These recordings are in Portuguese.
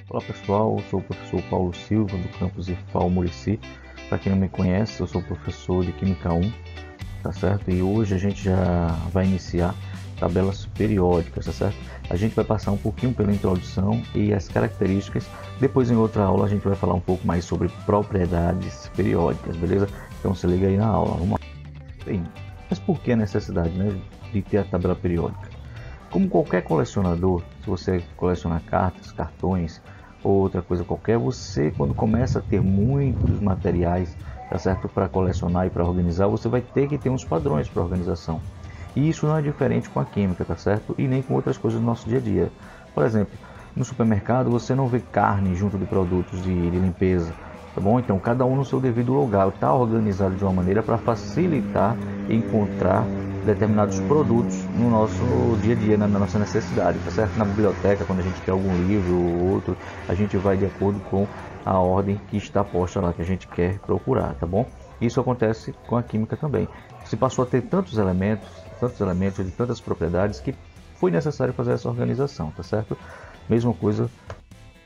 Olá pessoal, eu sou o professor Paulo Silva do campus IFAL Murici. Para quem não me conhece, eu sou professor de Química 1, tá certo? E hoje a gente já vai iniciar tabelas periódicas, tá certo? A gente vai passar um pouquinho pela introdução e as características. Depois em outra aula a gente vai falar um pouco mais sobre propriedades periódicas, beleza? Então se liga aí na aula, vamos lá. Bem, mas por que a necessidade, né, de ter a tabela periódica? Como qualquer colecionador, se você colecionar cartas, cartões ou outra coisa qualquer, você quando começa a ter muitos materiais, tá certo, para colecionar e para organizar, você vai ter que ter uns padrões para organização. E isso não é diferente com a química, tá certo? E nem com outras coisas do nosso dia a dia. Por exemplo, no supermercado você não vê carne junto de produtos de limpeza, tá bom? Então cada um no seu devido lugar, está organizado de uma maneira para facilitar encontrar determinados produtos no nosso dia a dia, na nossa necessidade, tá certo? Na biblioteca, quando a gente quer algum livro ou outro, a gente vai de acordo com a ordem que está posta lá, que a gente quer procurar, tá bom? Isso acontece com a química também. Se passou a ter tantos elementos de tantas propriedades que foi necessário fazer essa organização, tá certo? Mesma coisa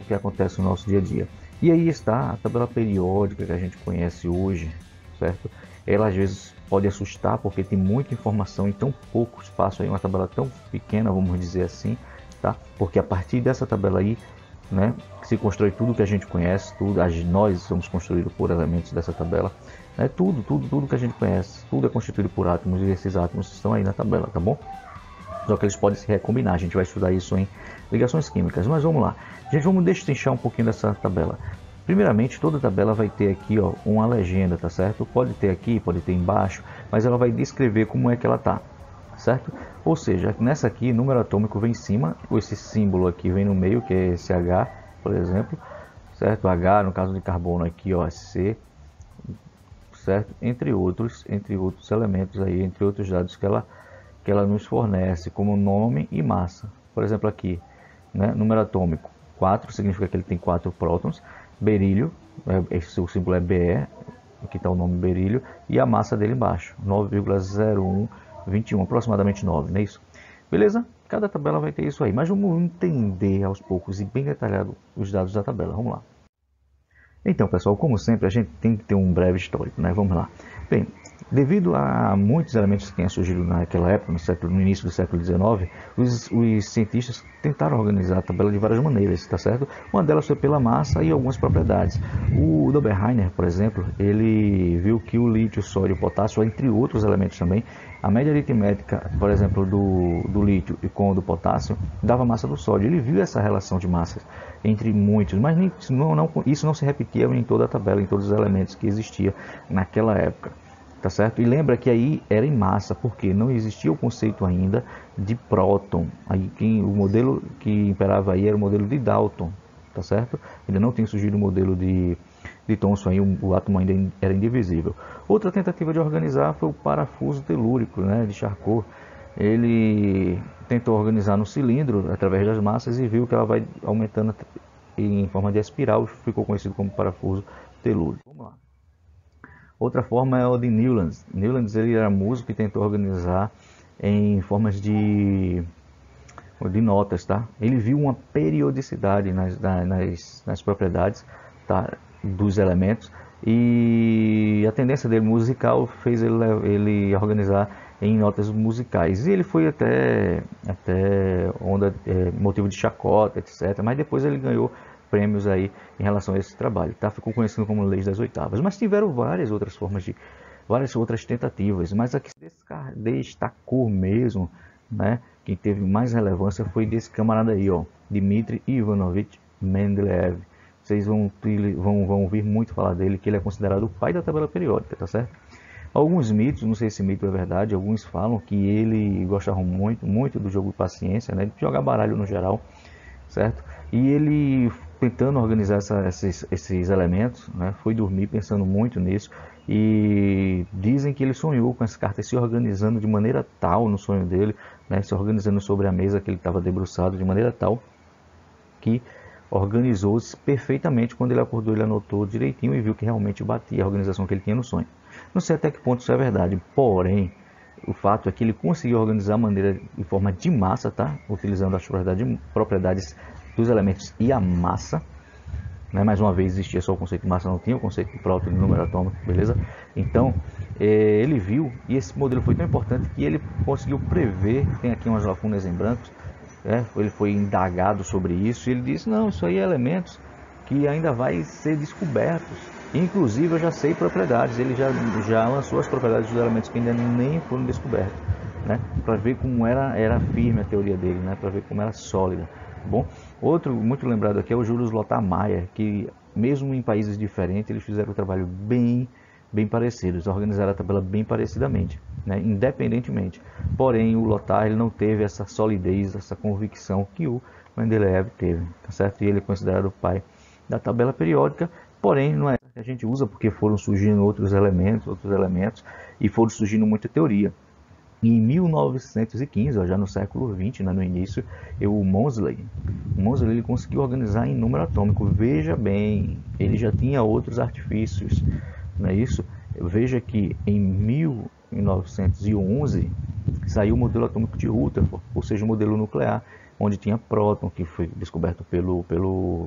que acontece no nosso dia a dia. E aí está a tabela periódica que a gente conhece hoje, certo? Ela às vezes pode assustar porque tem muita informação em tão pouco espaço, aí uma tabela tão pequena, vamos dizer assim, tá? Porque a partir dessa tabela aí, né, se constrói tudo que a gente conhece, tudo, nós somos construídos por elementos dessa tabela, né? Tudo que a gente conhece, tudo é constituído por átomos e esses átomos estão aí na tabela, tá bom? Só que eles podem se recombinar, a gente vai estudar isso em ligações químicas, mas vamos lá. Gente, vamos destrinchar um pouquinho dessa tabela. Primeiramente, toda tabela vai ter aqui, ó, uma legenda, tá certo? Pode ter aqui, pode ter embaixo, mas ela vai descrever como é que ela tá, certo? Ou seja, nessa aqui, número atômico vem em cima, esse símbolo aqui vem no meio, que é esse H, por exemplo, certo? H, no caso de carbono aqui, ó, C, certo? Entre outros elementos aí, entre outros dados que ela nos fornece, como nome e massa. Por exemplo, aqui, né, número atômico 4 significa que ele tem 4 prótons. Berílio, o símbolo é Be, aqui está o nome berílio, e a massa dele embaixo, 9,0121, aproximadamente 9, não é isso? Beleza? Cada tabela vai ter isso aí, mas vamos entender aos poucos e bem detalhado os dados da tabela. Vamos lá. Então, pessoal, como sempre, a gente tem que ter um breve histórico, né? Vamos lá. Bem, devido a muitos elementos que tenham surgido naquela época, no início do século XIX, os cientistas tentaram organizar a tabela de várias maneiras, tá certo? Uma delas foi pela massa e algumas propriedades. O Dobereiner, por exemplo, ele viu que o lítio, o sódio e o potássio, entre outros elementos também, a média aritmética, por exemplo, do lítio e com o do potássio, dava massa do sódio. Ele viu essa relação de massas entre muitos, mas isso não se repetia em toda a tabela, em todos os elementos que existia naquela época. Tá certo? E lembra que aí era em massa, porque não existia o conceito ainda de próton. Aí o modelo que imperava aí era o modelo de Dalton, tá certo? Ainda não tinha surgido o modelo de Thomson, aí o átomo ainda era indivisível. Outra tentativa de organizar foi o parafuso telúrico, né, de Charcot. Ele tentou organizar no cilindro através das massas e viu que ela vai aumentando em forma de espiral, ficou conhecido como parafuso telúrico. Vamos lá. Outra forma é o de Newlands. Newlands ele era músico e tentou organizar em formas de notas, tá? Ele viu uma periodicidade nas propriedades, tá, dos elementos, e a tendência dele musical fez ele organizar em notas musicais. E ele foi até motivo de chacota, etc. Mas depois ele ganhou prêmios aí em relação a esse trabalho, tá? Ficou conhecido como Leis das Oitavas, mas tiveram várias outras tentativas, mas a que se destacou mesmo, né, quem teve mais relevância foi desse camarada aí, ó, Dmitri Ivanovich Mendeleev. Vocês vão ouvir muito falar dele, que ele é considerado o pai da tabela periódica, tá certo? Alguns mitos, não sei se esse mito é verdade, alguns falam que ele gostava muito do jogo de paciência, né, de jogar baralho no geral, certo? E ele, tentando organizar esses elementos, né, foi dormir pensando muito nisso, e dizem que ele sonhou com as cartas se organizando de maneira tal no sonho dele, né, se organizando sobre a mesa que ele estava debruçado de maneira tal que organizou-se perfeitamente. Quando ele acordou, ele anotou direitinho e viu que realmente batia a organização que ele tinha no sonho. Não sei até que ponto isso é verdade, porém o fato é que ele conseguiu organizar a maneira em forma de massa, tá? Utilizando as propriedades dos elementos e a massa, né? Mais uma vez existia só o conceito de massa, não tinha o conceito de próton e de número atômico, beleza? Então ele viu, e esse modelo foi tão importante que ele conseguiu prever, tem aqui umas lacunas em brancos, ele foi indagado sobre isso e ele disse, não, isso aí é elementos que ainda vai ser descobertos. Inclusive eu já sei propriedades, ele já lançou as propriedades dos elementos que ainda nem foram descobertos, né? Para ver como era firme a teoria dele, né? Para ver como era sólida. Bom, outro muito lembrado aqui é o Julius Lothar Mayer, que mesmo em países diferentes eles fizeram um trabalho bem parecido, eles organizaram a tabela bem parecidamente, né? Independentemente. Porém, o Lothar ele não teve essa solidez, essa convicção que o Mendeleev teve, tá certo? E ele é considerado o pai da tabela periódica, porém não é que a gente usa porque foram surgindo outros elementos e foram surgindo muita teoria. Em 1915, já no século XX, né, no início, o Moseley ele conseguiu organizar em número atômico. Veja bem, ele já tinha outros artifícios, não é isso? Veja que em 1911 saiu o modelo atômico de Rutherford, ou seja, o modelo nuclear, onde tinha próton, que foi descoberto pelo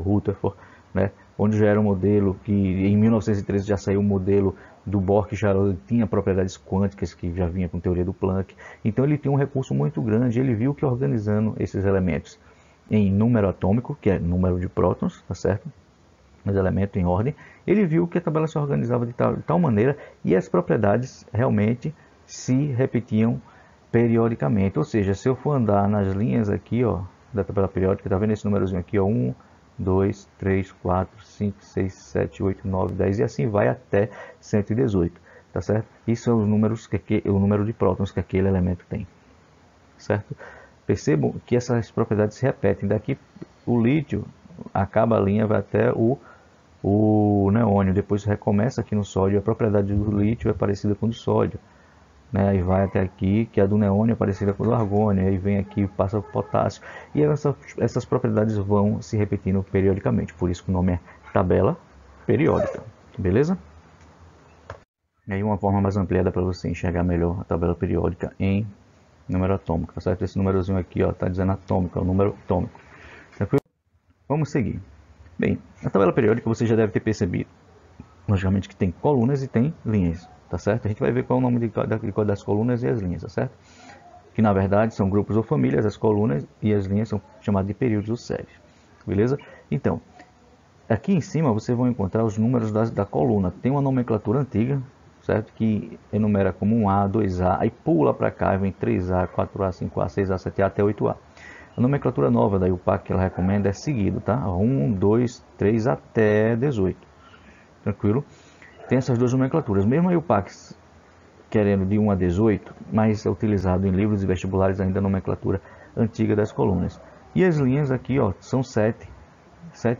Rutherford, né? Onde já era um modelo que em 1913 já saiu o modelo do Bohr, que já tinha propriedades quânticas, que já vinha com teoria do Planck. Então ele tem um recurso muito grande, ele viu que organizando esses elementos em número atômico, que é número de prótons, tá certo? Os elementos em ordem, ele viu que a tabela se organizava de tal maneira e as propriedades realmente se repetiam periodicamente. Ou seja, se eu for andar nas linhas aqui, ó, da tabela periódica, tá vendo esse númerozinho aqui, ó, 1, 2, 3, 4, 5, 6, 7, 8, 9, 10 e assim vai até 118, tá certo? Isso é os números o número de prótons que aquele elemento tem, certo? Percebam que essas propriedades se repetem. Daqui o lítio acaba a linha, vai até o neônio, depois recomeça aqui no sódio. A propriedade do lítio é parecida com a do sódio, né? Aí vai até aqui, que a do neônio é parecida com a do argônio, aí vem aqui, passa para o potássio, e essas propriedades vão se repetindo periodicamente, por isso que o nome é tabela periódica, beleza? E aí uma forma mais ampliada para você enxergar melhor a tabela periódica em número atômico, tá certo? Esse númerozinho aqui, ó, tá dizendo atômico, é o número atômico. Tranquilo? Vamos seguir. Bem, na tabela periódica você já deve ter percebido, logicamente, que tem colunas e tem linhas, tá certo? A gente vai ver qual é o nome de cada das colunas e as linhas, tá certo? Que na verdade são grupos ou famílias, as colunas e as linhas são chamadas de períodos ou séries, beleza? Então, aqui em cima vocês vão encontrar os números da coluna. Tem uma nomenclatura antiga, certo? Que enumera como 1A, 2A, aí pula para cá e vem 3A, 4A, 5A, 6A, 7A até 8A. A nomenclatura nova da IUPAC que ela recomenda é seguido, tá? 1, 2, 3 até 18. Tranquilo? Tem essas duas nomenclaturas. Mesmo a IUPAC querendo de 1 a 18, mas é utilizado em livros e vestibulares ainda a nomenclatura antiga das colunas. E as linhas aqui, ó, são 7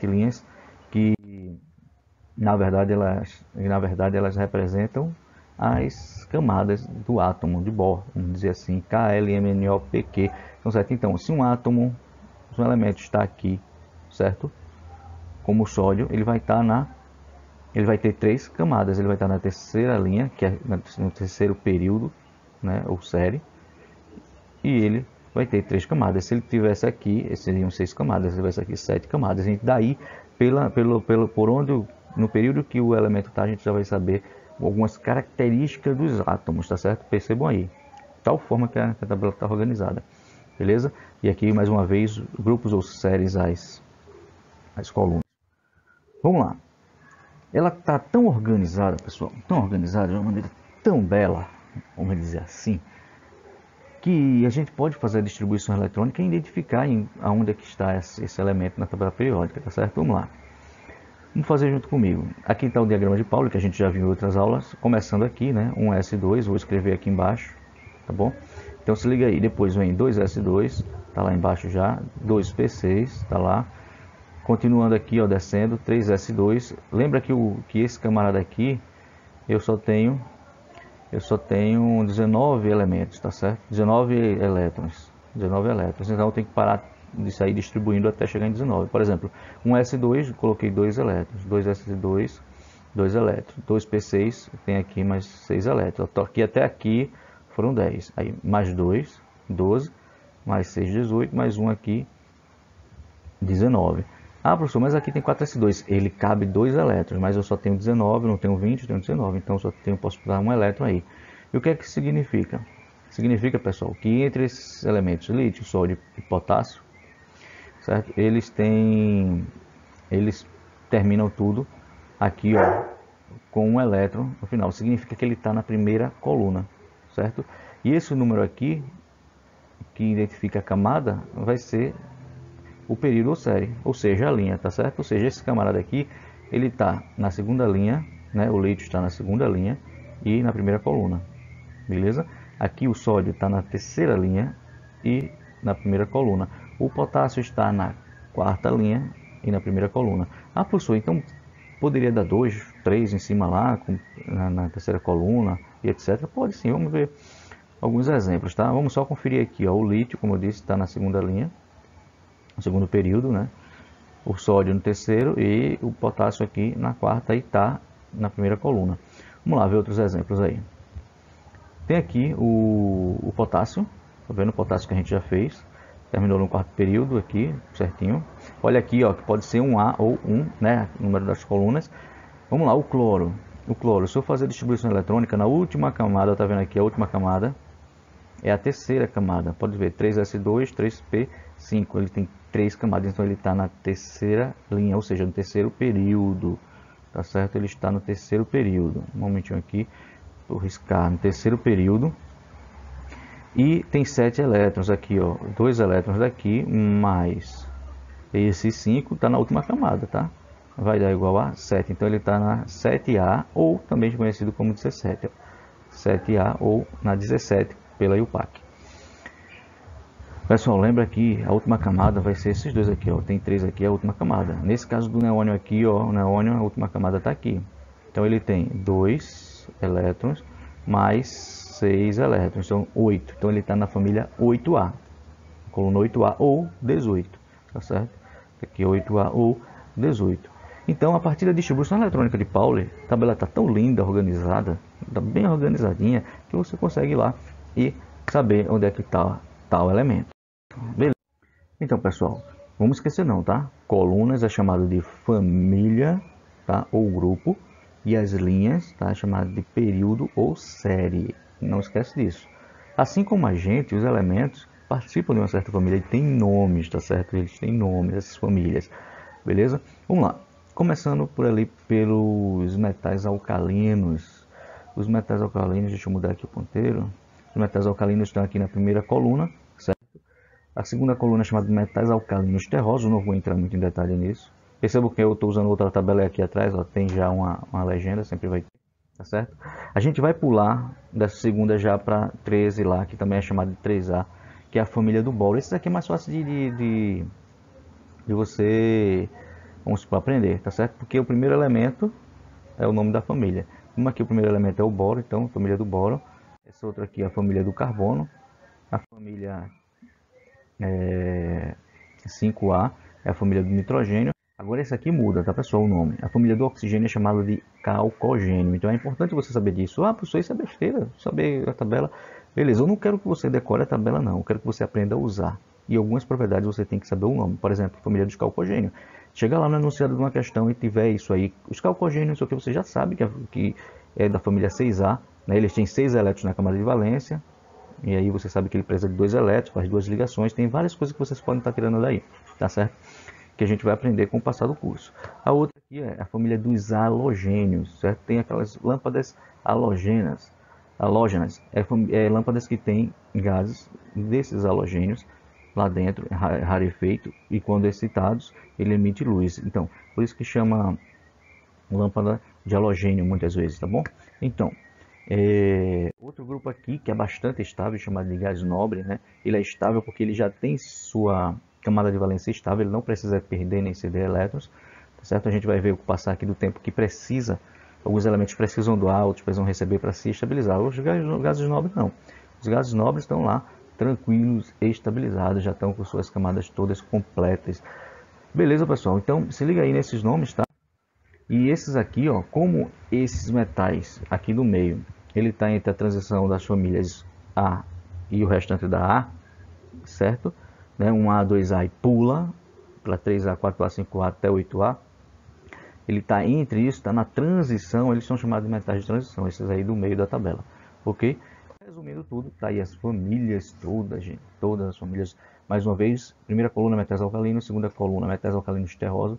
linhas que na verdade elas representam as camadas do átomo de Bohr, vamos dizer assim, K, L, M, N, O, P, Q, são 7. Então, se um átomo, se um elemento está aqui, certo? Como o sódio, ele vai ter 3 camadas, ele vai estar na terceira linha, que é no terceiro período, né, ou série, e ele vai ter 3 camadas. Se ele tivesse aqui, seriam 6 camadas, se ele tivesse aqui 7 camadas. A gente daí, por onde, no período que o elemento está, a gente já vai saber algumas características dos átomos, tá certo? Percebam aí, tal forma que a tabela está organizada, beleza? E aqui, mais uma vez, grupos ou séries, as colunas. Vamos lá. Ela está tão organizada, pessoal, tão organizada, de uma maneira tão bela, vamos dizer assim, que a gente pode fazer a distribuição eletrônica e identificar aonde é que está esse elemento na tabela periódica, tá certo? Vamos lá. Vamos fazer junto comigo. Aqui está o diagrama de Pauli, que a gente já viu em outras aulas, começando aqui, né? 1s2, vou escrever aqui embaixo, tá bom? Então se liga aí, depois vem 2s2, tá lá embaixo já, 2p6, tá lá. Continuando aqui, ó, descendo, 3s2. Lembra que esse camarada aqui, eu só tenho 19 elementos, tá certo? 19 elétrons, então eu tenho que parar de sair distribuindo até chegar em 19. Por exemplo, 1s2, coloquei 2 elétrons, 2s2, 2 elétrons, 2p6, tem aqui mais 6 elétrons. Aqui até aqui foram 10, aí mais 2, 12, mais 6, 18, mais 1 aqui, 19. Ah, professor, mas aqui tem 4s2. Ele cabe 2 elétrons, mas eu só tenho 19, não tenho 20, eu tenho 19. Então só posso botar um elétron aí. E o que é que significa? Significa, pessoal, que entre esses elementos lítio, sódio e potássio, certo? Eles terminam tudo aqui, ó, com um elétron no final. Significa que ele está na primeira coluna, certo? E esse número aqui, que identifica a camada, vai ser o período ou série, ou seja, a linha, tá certo? Ou seja, esse camarada aqui, ele está na segunda linha, né? O lítio está na segunda linha e na primeira coluna, beleza? Aqui o sódio está na terceira linha e na primeira coluna. O potássio está na quarta linha e na primeira coluna. Ah, professor, então poderia dar 2, 3 em cima lá, na terceira coluna e etc. Pode sim, vamos ver alguns exemplos, tá? Vamos só conferir aqui, ó. O lítio, como eu disse, está na segunda linha, no segundo período, né? O sódio no terceiro e o potássio aqui na quarta e está na primeira coluna. Vamos lá ver outros exemplos aí. Tem aqui o potássio, tá vendo o potássio que a gente já fez, terminou no quarto período aqui, certinho. Olha aqui, ó, que pode ser um A ou um, né, o número das colunas. Vamos lá, o cloro. O cloro, se eu fazer a distribuição eletrônica, na última camada, tá vendo aqui, a última camada é a terceira camada. Pode ver, 3s2, 3p5, ele tem 3 camadas, então ele está na terceira linha, ou seja, no terceiro período, tá certo? Ele está no terceiro período. Um momentinho aqui. Vou riscar no terceiro período e tem 7 elétrons aqui, ó, 2 elétrons daqui mais esse 5 está na última camada, tá? Vai dar igual a 7, então ele está na 7A ou também conhecido como 17, ó. 7A ou na 17 pela IUPAC. Pessoal, lembra que a última camada vai ser esses dois aqui, ó, tem 3 aqui, a última camada. Nesse caso do neônio aqui, ó, o neônio, a última camada está aqui, então ele tem 2 elétrons mais 6 elétrons, são 8. Então ele está na família 8A, coluna 8A ou 18, tá certo? Aqui 8A ou 18. Então, a partir da distribuição eletrônica de Pauli, a tabela está tão linda, organizada, está bem organizadinha, que você consegue ir lá e saber onde é que está tal elemento. Beleza? Então, pessoal, vamos esquecer não, tá? Colunas é chamado de família, tá? Ou grupo. E as linhas, tá? Chamado de período ou série. Não esquece disso. Assim como a gente, os elementos participam de uma certa família e têm nomes, tá certo? Eles têm nomes, essas famílias. Beleza? Vamos lá. Começando por ali pelos metais alcalinos. Os metais alcalinos, deixa eu mudar aqui o ponteiro. Os metais alcalinos estão aqui na primeira coluna, certo? A segunda coluna é chamada de metais alcalinos terrosos. Não vou entrar muito em detalhe nisso. Perceba que eu estou usando outra tabela aqui atrás, ó, tem já uma legenda, sempre vai ter, tá certo? A gente vai pular dessa segunda já para 13 lá, que também é chamado de 3A, que é a família do boro. Esse aqui é mais fácil de você, vamos supor, aprender, tá certo? Porque o primeiro elemento é o nome da família. Como aqui o primeiro elemento é o boro, então família do boro. Essa outra aqui é a família do carbono. A família 5A é a família do nitrogênio. Agora esse aqui muda, tá pessoal, o nome. A família do oxigênio é chamada de calcogênio. Então é importante você saber disso. Ah, professor, isso é besteira, saber a tabela. Beleza, eu não quero que você decore a tabela não, eu quero que você aprenda a usar. E algumas propriedades você tem que saber o nome. Por exemplo, família dos calcogênios. Chega lá no enunciado de uma questão e tiver isso aí. Os calcogênios, que você já sabe que é da família 6A. Né? Eles têm 6 elétrons na camada de valência. E aí você sabe que ele precisa de 2 elétrons, faz 2 ligações. Tem várias coisas que vocês podem estar tirando daí, tá certo? Que a gente vai aprender com o passar do curso. A outra aqui é a família dos halogênios, certo? Tem aquelas lâmpadas halógenas. Lâmpadas que têm gases desses halogênios lá dentro, rarefeito, e quando excitados, ele emite luz. Então, por isso que chama lâmpada de halogênio muitas vezes, tá bom? Então, outro grupo aqui que é bastante estável, chamado de gás nobre, né? Ele é estável porque ele já tem sua camada de valência estável, ele não precisa perder nem ceder elétrons, tá certo? A gente vai ver o passar aqui do tempo que precisa, alguns elementos precisam doar, outros precisam receber para se estabilizar. Os gases nobres não. Os gases nobres estão lá tranquilos e estabilizados, já estão com suas camadas todas completas. Beleza, pessoal? Então se liga aí nesses nomes, tá? E esses aqui, ó, como esses metais aqui do meio, ele está entre a transição das famílias A e o restante da A, certo? Né, um A, 2A e pula, pela 3A, 4A, 5A até 8A, ele está entre isso, está na transição, eles são chamados de metais de transição, esses aí do meio da tabela, ok? Resumindo tudo, tá aí as famílias todas, gente, todas as famílias, mais uma vez, primeira coluna metais alcalinos, segunda coluna metais alcalinos terrosos,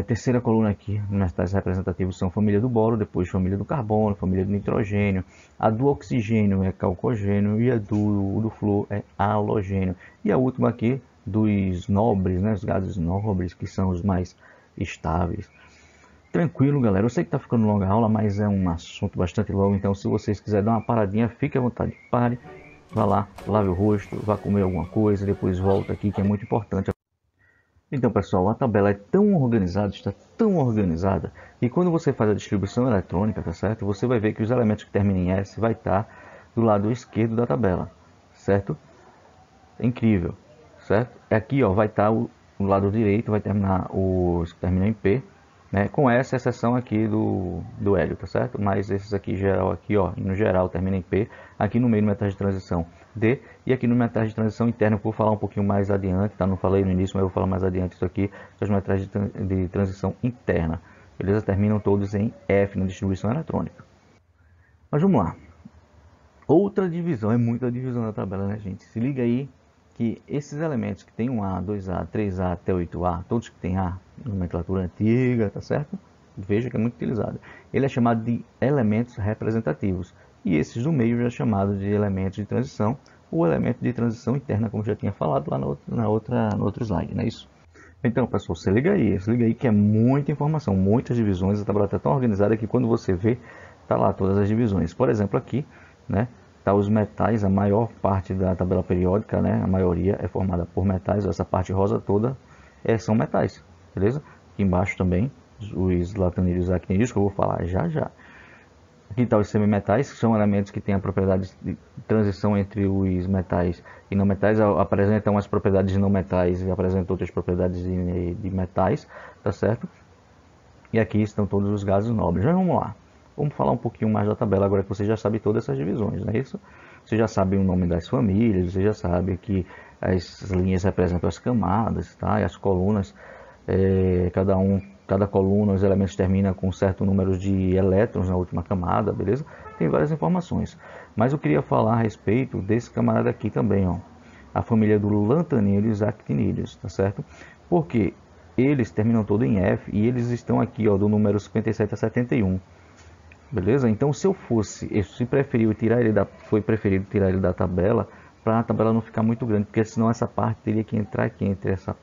terceira coluna aqui, metais representativos são família do boro, depois família do carbono, família do nitrogênio, a do oxigênio é calcogênio e a do flúor é halogênio. E a última aqui, dos nobres, né, os gases nobres, que são os mais estáveis. Tranquilo, galera, eu sei que tá ficando longa a aula, mas é um assunto bastante longo, então se vocês quiserem dar uma paradinha, fique à vontade, pare, vá lá, lave o rosto, vá comer alguma coisa, depois volta aqui, que é muito importante. Então, pessoal, a tabela é tão organizada, está tão organizada, que quando você faz a distribuição eletrônica, tá certo? Você vai ver que os elementos que terminam em S vai estar do lado esquerdo da tabela, certo? É incrível, certo? Aqui, ó, vai estar o lado direito, vai terminar os que terminam em P, né? Com essa exceção aqui do hélio, tá certo? Mas esses aqui, geral, aqui, ó, no geral termina em P, aqui no meio no metais de transição D, e aqui no metais de transição interna, eu vou falar um pouquinho mais adiante, tá? Não falei no início, mas eu vou falar mais adiante isso aqui, os metais de transição interna, beleza? Terminam todos em F na distribuição eletrônica. Mas vamos lá. Outra divisão, é muita divisão da tabela, né, gente? Se liga aí que esses elementos que tem um A, 2A, 3A até 8A, todos que tem A, nomenclatura antiga, tá certo? Veja que é muito utilizado. Ele é chamado de elementos representativos. E esses do meio já é chamado de elementos de transição, ou elemento de transição interna, como já tinha falado lá no outro slide, não é isso? Então, pessoal, se liga aí que é muita informação, muitas divisões, a tabela está tão organizada que quando você vê, tá lá todas as divisões. Por exemplo, aqui, né, tá os metais, a maior parte da tabela periódica, né, a maioria é formada por metais, essa parte rosa toda são metais, beleza? Aqui embaixo também, os latanídeos e actinídeos, que eu vou falar já já. Aqui está os semimetais, que são elementos que têm a propriedade de transição entre os metais e não metais, apresentam as propriedades de não metais e apresentam outras propriedades de metais, tá certo? E aqui estão todos os gases nobres. Mas vamos lá, vamos falar um pouquinho mais da tabela agora que você já sabe todas essas divisões, não é isso? Você já sabe o nome das famílias, você já sabe que as linhas representam as camadas, tá? E as colunas, cada coluna, os elementos terminam com um certo número de elétrons na última camada, beleza? Tem várias informações. Mas eu queria falar a respeito desse camarada aqui também, ó. A família do lantanídeos e actinídeos, tá certo? Porque eles terminam todo em F e eles estão aqui, ó, do número 57 a 71. Beleza? Então, se foi preferido tirar ele da tabela, para a tabela não ficar muito grande, porque senão essa parte teria que entrar aqui entre essa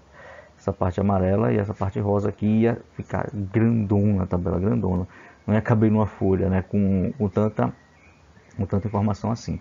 parte amarela e essa parte rosa aqui, ia ficar grandona a tabela, grandona. Não ia caber numa folha, né, com tanta informação assim.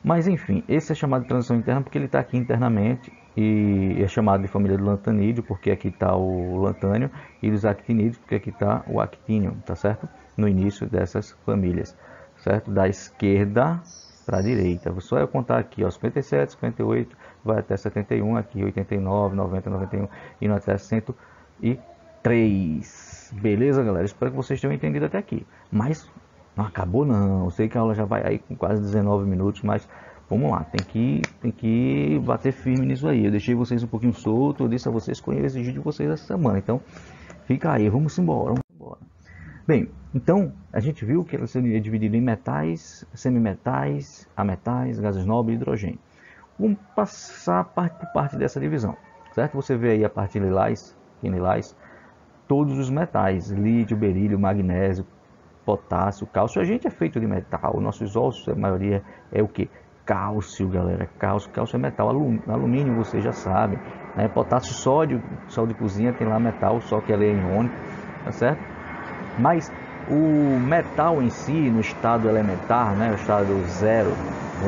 Mas enfim, esse é chamado de transição interna porque ele está aqui internamente e é chamado de família do lantanídeo, porque aqui está o lantânio, e dos actinídeos, porque aqui está o actínio, tá certo? No início dessas famílias, certo? Da esquerda para a direita. Só eu contar aqui, ó, 57, 58, vai até 71, aqui 89, 90, 91 e no até 103. Beleza, galera? Espero que vocês tenham entendido até aqui. Mas não acabou não. Eu sei que a aula já vai aí com quase 19 minutos, mas vamos lá, tem que bater firme nisso aí. Eu deixei vocês um pouquinho solto, eu disse a vocês que eu ia exigir de vocês essa semana. Então, fica aí, vamos embora. Bem, então a gente viu que ela seria dividida em metais, semimetais, ametais, gases nobres e hidrogênio. Vamos passar parte por parte dessa divisão, certo? Você vê aí a parte lilás, todos os metais, lítio, berílio, magnésio, potássio, cálcio. A gente é feito de metal, nossos ossos, a maioria é o que? Cálcio, galera, cálcio é metal, alumínio você já sabe, né? Potássio, sódio, sal de cozinha tem lá metal, só que ela é iônico, tá certo? Mas o metal em si, no estado elementar, né, o estado zero,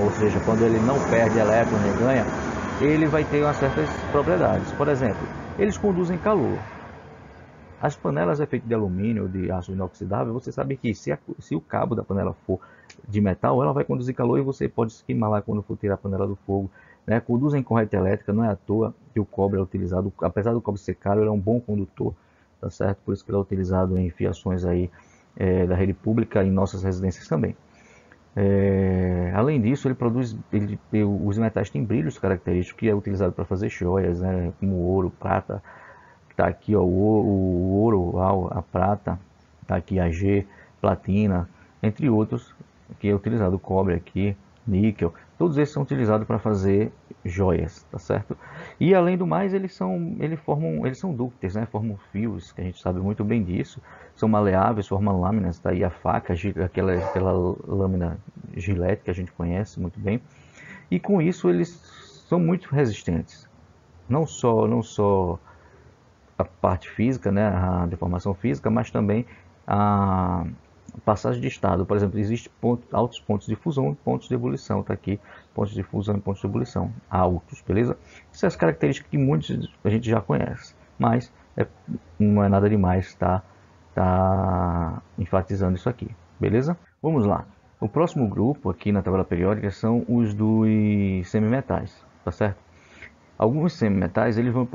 ou seja, quando ele não perde elétron nem ganha, ele vai ter umas certas propriedades. Por exemplo, eles conduzem calor. As panelas é feito de alumínio ou de aço inoxidável, você sabe que se o cabo da panela for de metal, ela vai conduzir calor e você pode se queimar lá quando for tirar a panela do fogo, né? Conduzem corrente elétrica, não é à toa que o cobre é utilizado, apesar do cobre ser caro, ele é um bom condutor, tá certo? Por isso que ele é utilizado em fiações aí da rede pública e em nossas residências também. Além disso, os metais têm brilhos característicos que é utilizado para fazer joias, né, como ouro, prata. Tá aqui, ó, o ouro, a prata, tá aqui a G, platina, entre outros, que é utilizado o cobre aqui, níquel. Todos esses são utilizados para fazer joias, tá certo? E além do mais, eles são dúcteis, né? Formam fios, que a gente sabe muito bem disso. São maleáveis, formam lâminas, tá aí a faca, aquela lâmina gilete que a gente conhece muito bem. E com isso eles são muito resistentes. Não só a parte física, né, a deformação física, mas também a passagem de estado. Por exemplo, existem altos pontos de fusão e pontos de ebulição. Está aqui, pontos de fusão e pontos de ebulição altos, beleza? Essas são as características que muitos a gente já conhece, mas não é nada demais tá enfatizando isso aqui, beleza? Vamos lá. O próximo grupo aqui na tabela periódica são os dos semimetais, tá certo? Alguns semimetais eles vão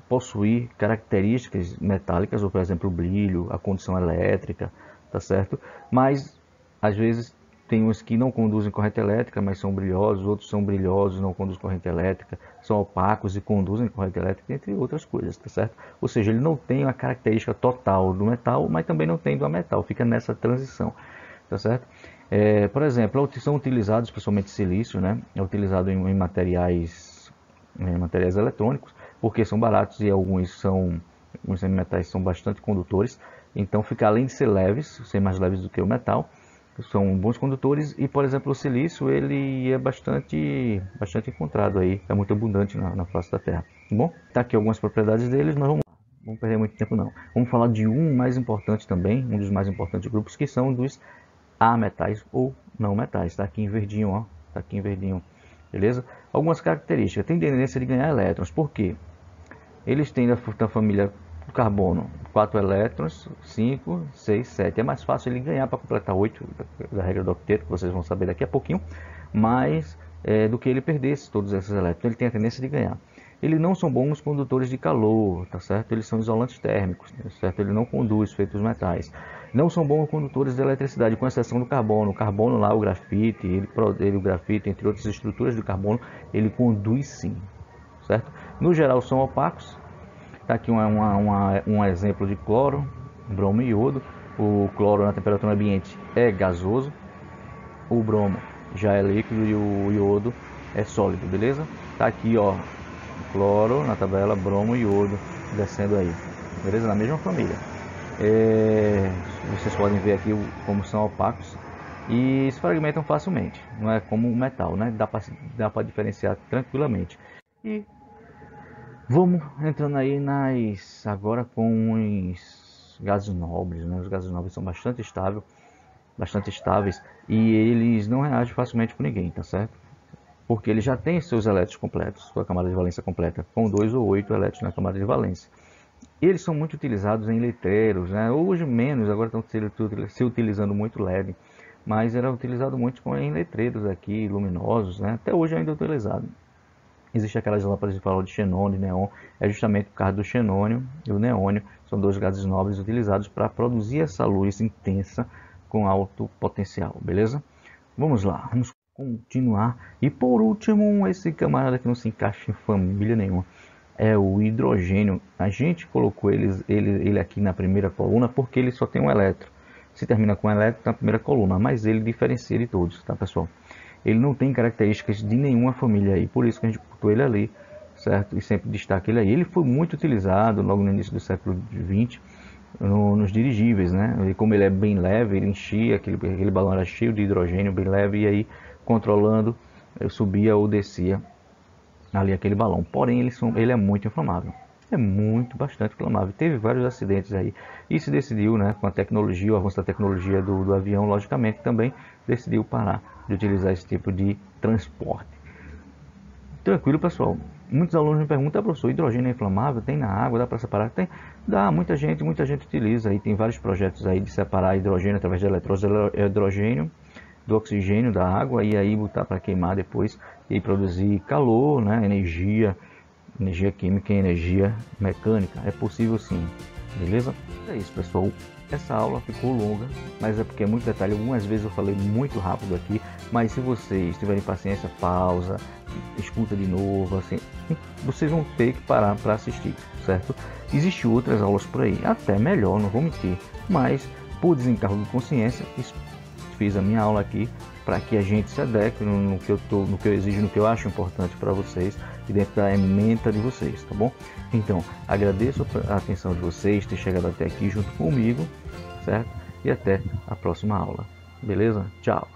possuir características metálicas, ou por exemplo o brilho, a condução elétrica, tá certo? Mas às vezes tem uns que não conduzem corrente elétrica, mas são brilhosos, outros são brilhosos, não conduzem corrente elétrica, são opacos e conduzem corrente elétrica, entre outras coisas, tá certo? Ou seja, ele não tem a característica total do metal, mas também não tem do metal, fica nessa transição, tá certo? Por exemplo, são utilizados, principalmente silício, né? É utilizado em materiais eletrônicos, porque são baratos e alguns semimetais são bastante condutores, então fica, além de ser mais leves do que o metal, são bons condutores. E por exemplo o silício, ele é bastante encontrado aí, é muito abundante na face da Terra. Bom, tá aqui algumas propriedades deles, nós vamos perder muito tempo não. Vamos falar de um mais importante também, um dos mais importantes grupos, que são dos ametais ou não metais. Tá aqui em verdinho, ó, tá aqui em verdinho. Beleza? Algumas características. Tem tendência de ganhar elétrons. Por quê? Eles têm da família do carbono 4 elétrons, 5, 6, 7. É mais fácil ele ganhar para completar 8 da regra do octeto, que vocês vão saber daqui a pouquinho, mas do que ele perdesse todos esses elétrons. Ele tem a tendência de ganhar. Eles não são bons condutores de calor, tá certo? Eles são isolantes térmicos, tá certo? Ele não conduz feitos metais. Não são bons condutores de eletricidade, com exceção do carbono. O carbono lá, o grafite, o grafite, entre outras estruturas do carbono, ele conduz sim, certo? No geral são opacos. Tá aqui um exemplo de cloro, bromo e iodo. O cloro na temperatura ambiente é gasoso, o bromo já é líquido e o iodo é sólido, beleza? Tá aqui, ó, cloro na tabela, bromo e iodo descendo aí, beleza? Na mesma família. Vocês podem ver aqui como são opacos e se fragmentam facilmente, não é como o metal, né? Dá para diferenciar tranquilamente. E vamos entrando aí agora com os gases nobres, né? Os gases nobres são bastante estáveis e eles não reagem facilmente com ninguém, tá certo? Porque ele já tem seus elétrons completos, sua camada de valência completa, com 2 ou 8 elétrons na camada de valência. Eles são muito utilizados em letreiros, né? Hoje menos, agora estão se utilizando muito LED, mas era utilizado muito em letreiros aqui, luminosos, né? Até hoje ainda é utilizado. Existem aquelas lâmpadas de farol de xenônio e neon, é justamente por causa do xenônio e o neônio, são dois gases nobres utilizados para produzir essa luz intensa com alto potencial, beleza? Vamos lá, vamos continuar. E por último, esse camarada que não se encaixa em família nenhuma, é o hidrogênio. A gente colocou ele aqui na primeira coluna porque ele só tem um elétron. Se termina com um elétron na primeira coluna, mas ele diferencia de todos, tá pessoal? Ele não tem características de nenhuma família aí, por isso que a gente botou ele ali, certo? E sempre destaca ele aí. Ele foi muito utilizado logo no início do século XX nos dirigíveis, né? E como ele é bem leve, ele enchia, aquele balão era cheio de hidrogênio, bem leve, e aí controlando, subia ou descia ali aquele balão. Porém, ele é muito inflamável. Bastante inflamável. Teve vários acidentes aí. E se decidiu, né, com a tecnologia, o avanço da tecnologia do avião, logicamente, também decidiu parar de utilizar esse tipo de transporte. Tranquilo, pessoal. Muitos alunos me perguntam, professor, hidrogênio é inflamável? Tem na água? Dá para separar? Tem. Dá, muita gente utiliza. Aí tem vários projetos aí de separar hidrogênio através de eletrólise de hidrogênio do oxigênio da água e aí botar para queimar depois e produzir calor, né, energia química e energia mecânica. É possível sim. beleza? É isso, pessoal. Essa aula ficou longa, mas é porque é muito detalhe. Algumas vezes eu falei muito rápido aqui, mas se vocês tiverem paciência, pausa, escuta de novo, assim, vocês vão ter que parar para assistir, certo? Existem outras aulas por aí, até melhor, não vou mentir, mas por desencargo de consciência, fiz a minha aula aqui para que a gente se adeque no que eu exijo, no que eu acho importante para vocês e dentro da ementa de vocês, tá bom? Então, agradeço a atenção de vocês, ter chegado até aqui junto comigo, certo? E até a próxima aula, beleza? Tchau!